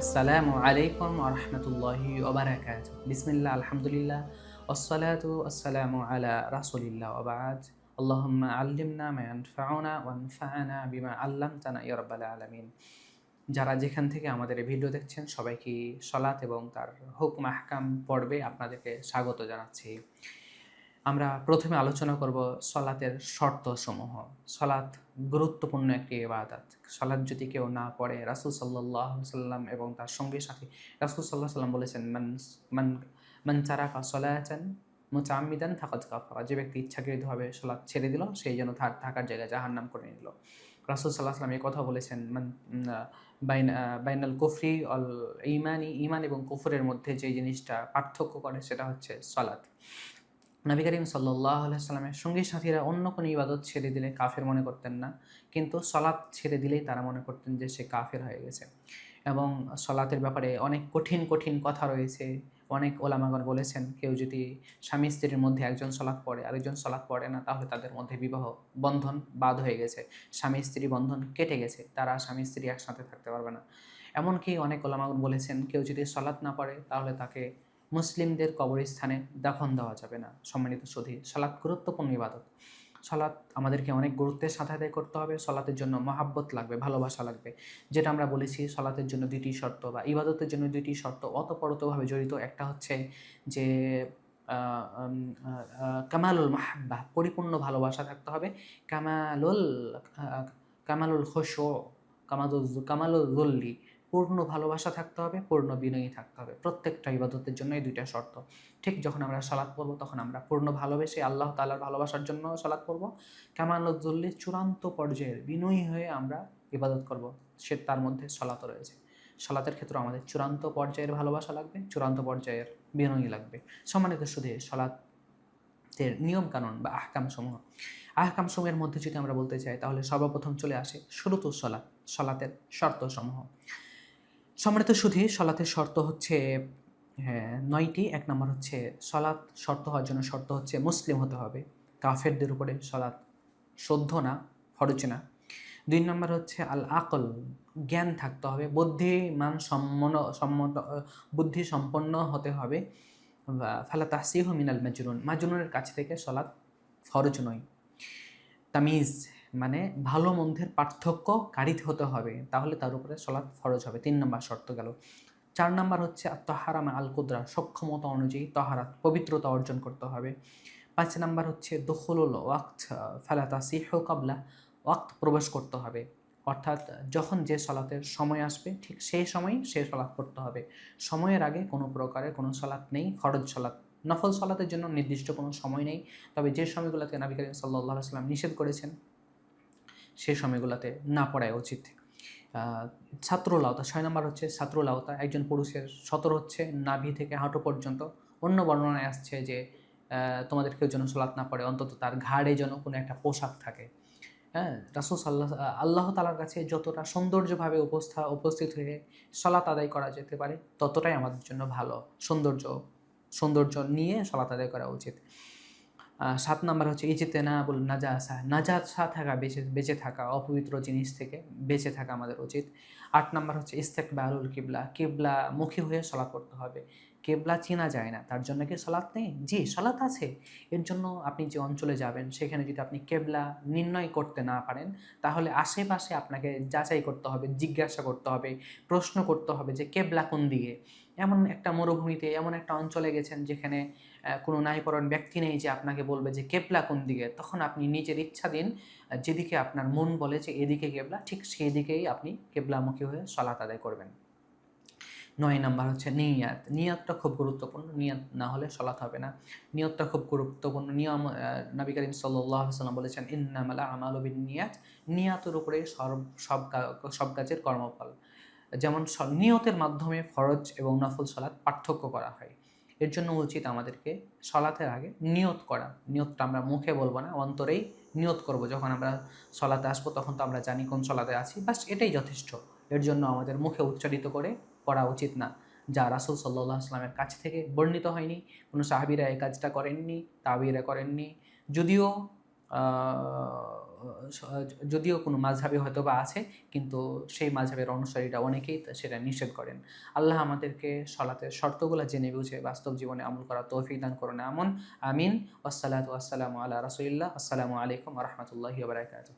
আসসালামু আলাইকুম ওয়া রাহমাতুল্লাহি ওয়া বারাকাতুহু। বিসমিল্লাহ, আলহামদুলিল্লাহ, ওয়াসসালাতু ওয়াসসালামু আলা রাসূলিল্লাহ ওয়া বা'দ। আল্লাহুম্মা আল্লিমনা মা ইয়ানফা'ুনা ওয়ানফা'না বিমা আল্লামতানা ইয়া রাব্বাল আলামিন। যারা যেখান থেকে আমাদের এই ভিডিও দেখছেন সবাইকে সালাত এবং তার হুকম আহকাম পর্বে আপনাদেরকে স্বাগত জানাচ্ছি। আমরা প্রথমে আলোচনা করব সলাতের শর্তসমূহ। সলাত গুরুত্বপূর্ণ একটি ইবাদত। সলাত যদি কেউ না পড়ে, রাসূল সাল্লাল্লাহু আলাইহি ওয়াসাল্লাম এবং তার সঙ্গী সাথী রাসূল সাল্লাল্লাহু আলাইহি ওয়াসাল্লাম বলেছেন, মান মান তারাকা সলাতান মুতাআম্মিদান ফাকাদ কাফারা। যে ব্যক্তি ইচ্ছাকৃতভাবে সলাত ছেড়ে দিল, সেই যেন তার থাকার জায়গায় জাহান্নাম করে নিল। রাসূল সাল্লাল্লাহু আলাইহি ওয়াসাল্লাম এই কথা বলেছেন, বাইনাল কুফরি অল ঈমানি, ঈমান এবং কুফরের মধ্যে যে জিনিসটা পার্থক্য করে সেটা হচ্ছে সলাত। নবী করিম সাল্লাল্লাহু আলাইহি ওয়াসাল্লামের সঙ্গী সাথীরা অন্য কোনো ইবাদত ছেড়ে দিলে কাফের মনে করতেন না, কিন্তু সলাত ছেড়ে দিলেই তারা মনে করতেন যে সে কাফের হয়ে গেছে। এবং সলাতের ব্যাপারে অনেক কঠিন কঠিন কথা রয়েছে। অনেক ওলামাগণ বলেছেন, কেউ যদি স্বামী স্ত্রীর মধ্যে একজন সলাত পড়ে আরেকজন সলাত পড়ে না, তাহলে তাদের মধ্যে বিবাহ বন্ধন বাদ হয়ে গেছে, স্বামী স্ত্রী বন্ধন কেটে গেছে, তারা স্বামী স্ত্রী একসাথে থাকতে পারবে না। এমনকি অনেক ওলামাগণ বলেছেন, কেউ যদি সলাত না পড়ে তাহলে তাকে মুসলিমদের কবরস্থানে দাফন দেওয়া যাবে না। সম্মানিত সুধী, সালাত গুরুত্বপূর্ণ ইবাদত। সালাত আমাদেরকে অনেক গুরুত্বের সাথে আদায় করতে হবে। সালাতের জন্য মহাব্বত লাগবে, ভালোবাসা লাগবে। যেটা আমরা বলেছি, সালাতের জন্য দুইটি শর্ত বা ইবাদতের জন্য দুইটি শর্ত ওতপ্রোতভাবে জড়িত। একটা হচ্ছে যে কামালুল মাহাব্বা, পরিপূর্ণ ভালোবাসা থাকতে হবে। কামালুল কামালুল খুশু, কামালুল যুল্লি, পূর্ণ ভালোবাসা থাকতে হবে, পূর্ণ বিনয়ী থাকতে হবে। প্রত্যেকটা ইবাদতের জন্য এই দুইটা শর্ত। ঠিক যখন আমরা সালাত পড়ব, তখন আমরা পূর্ণ ভালোবেসে আল্লাহ তাআলার ভালোবাসার জন্য সালাত পড়ব। কামালুল যুল্লি, চূড়ান্ত পর্যায়ের বিনয়ী হয়ে আমরা ইবাদত করব, সে তার মধ্যে সালাতও রয়েছে। সালাতের ক্ষেত্রে আমাদের চূড়ান্ত পর্যায়ের ভালোবাসা লাগবে, চূড়ান্ত পর্যায়ের বিনয়ী লাগবে। সম্মানিত শুধু সালাতের নিয়ম কানুন বা আহকামসমূহের মধ্যে যদি আমরা বলতে চাই, তাহলে সর্বপ্রথম চলে আসে শুরুতুস সালাত, সালাতের শর্তসমূহ। সম্মানিত সুধী, সালাতের শর্ত হচ্ছে ৯টি। ১ নম্বর হচ্ছে, সালাত শর্ত হওয়ার জন্য শর্ত হচ্ছে মুসলিম হতে হবে। কাফেরদের উপরে সালাত সহ্য না, ফরজ না। ২ নম্বর হচ্ছে আল আকল, জ্ঞান থাকতে হবে, বুদ্ধি সম্পন্ন হতে হবে। ফালা তাহসিহু মিনাল মাজনুন, মাজনুনের কাছ থেকে সালাত ফরজ নয়। তামিজ, মানে ভালো মন্দের পার্থক্য কারিত হতে হবে, তাহলে তার উপরে সালাত ফরজ হবে। ৩ নম্বর শর্ত গেল। ৪ নম্বর হচ্ছে আত-তাহারা মা আল কুদরা, সক্ষমতা অনুযায়ী তাহারাত, পবিত্রতা অর্জন করতে হবে। ৫ নম্বর হচ্ছে দুখুলুল ওয়াক্ত ফালা তাসিহু ক্বাবলা, ওয়াক্ত প্রবেশ করতে হবে, অর্থাৎ যখন যে সালাতের সময় আসবে ঠিক সেই সময়ই সে সালাত পড়তে হবে। সময়ের আগে কোনো প্রকারের কোনো সালাত নেই। ফরজ সালাত, নফল সালাতের জন্য নির্দিষ্ট কোনো সময় নেই, তবে যে সময়গুলোতে নবী করিম সাল্লাল্লাহু আলাইহি ওয়াসাল্লাম নিষেধ করেছেন সেই সময়গুলোতে না পড়াই উচিত। ছাত্রুল আওতা, ৬ নম্বর হচ্ছে ছাত্রুল আওতা, একজন পুরুষের সতর হচ্ছে নাভি থেকে হাঁটু পর্যন্ত। অন্য বর্ণনায় আসছে যে তোমাদের কেউ যেন সালাত না পড়ে, অন্তত তার ঘাড়ে যেন কোনো একটা পোশাক থাকে। হ্যাঁ, রাসূল আল্লাহ তাআলার কাছে যতটা সৌন্দর্যভাবে উপস্থিত হয়ে সালাত আদায় করা যেতে পারে, ততটাই আমাদের জন্য ভালো। সৌন্দর্য নিয়ে সালাত আদায় করা উচিত। ৭ নাম্বার হচ্ছে ইজতিনাবুল নাজাসা, নাজাসা থাকা, বেঁচে থাকা, অপবিত্র জিনিস থেকে বেঁচে থাকা আমাদের উচিত। ৮ নাম্বার হচ্ছে ইস্তেকবালুল কিবলা, কিবলামুখী হয়ে সালাত পড়তে হবে। কিবলা চেনা যায় না, তার জন্য কি সালাত নেই? জি, সালাত আছে। এর জন্য আপনি যে অঞ্চলে যাবেন সেখানে যদি আপনি কিবলা নির্ণয় করতে না পারেন, তাহলে আশেপাশে আপনাকে যাচাই করতে হবে, জিজ্ঞাসা করতে হবে, প্রশ্ন করতে হবে যে কিবলা কোন দিকে। এমন একটা মরুভূমিতে, এমন একটা অঞ্চলে গেছেন যেখানে কোনো নাইপরায়ণ ব্যক্তি নেই যে আপনাকে বলবে যে কেবলা কোন দিকে, তখন আপনি নিজের ইচ্ছাধীন যেদিকে আপনার মন বলে যে এদিকে কেবলা, ঠিক সেই দিকেই আপনি কেবলামুখী হয়ে সালাত আদায় করবেন। ৯ নাম্বার হচ্ছে নিয়াত, নিয়াতটা খুব গুরুত্বপূর্ণ। নিয়াত না হলে সালাত হবে না। নিয়তটা খুব গুরুত্বপূর্ণ। নবী করিম সাল্লাল্লাহু আলাইহি ওয়াসাল্লাম বলেছেন, ইন্নামাল আমালু বিন্নিয়াত, নিয়াতের উপরে সব কাজের কর্মফল। যেমন নিয়তের মাধ্যমে ফরজ এবং নফল সালাত পার্থক্য করা হয়। এর জন্য উচিত আমাদেরকে সালাতের আগে নিয়ত করা। নিয়তটা আমরা মুখে বলবো না, অন্তরেই নিয়ত করব। যখন আমরা সালাতে আসবো তখন তো আমরা জানি কোন সালাতে আছি, বাস এটাই যথেষ্ট। এর জন্য আমাদের মুখে উচ্চারিত করে পড়া উচিত না। যা রাসূল সাল্লাল্লাহু আলাইহি ওয়াসাল্লামের কাছ থেকে বর্ণিত হয়নি। কোনো সাহাবীরা এই কাজটা করেননি, তাবেঈরা করেননি। যদিও যদিও কোনো মাযহাবে হয়তোবা আছে, কিন্তু সেই মাযহাবের অনুসারীরা অনেকেই সেটা নিষেধ করেন। আল্লাহ আমাদেরকে সলাতের শর্তগুলো জেনে বুঝে বাস্তব জীবনে আমল করার তৌফিক দান করুন। আমিন। ওয়াসসালাতু ওয়াসসালামু আলা রাসূলিল্লাহ। আসসালামু আলাইকুম ওয়া রাহমাতুল্লাহি ওয়া বারাকাতুহু।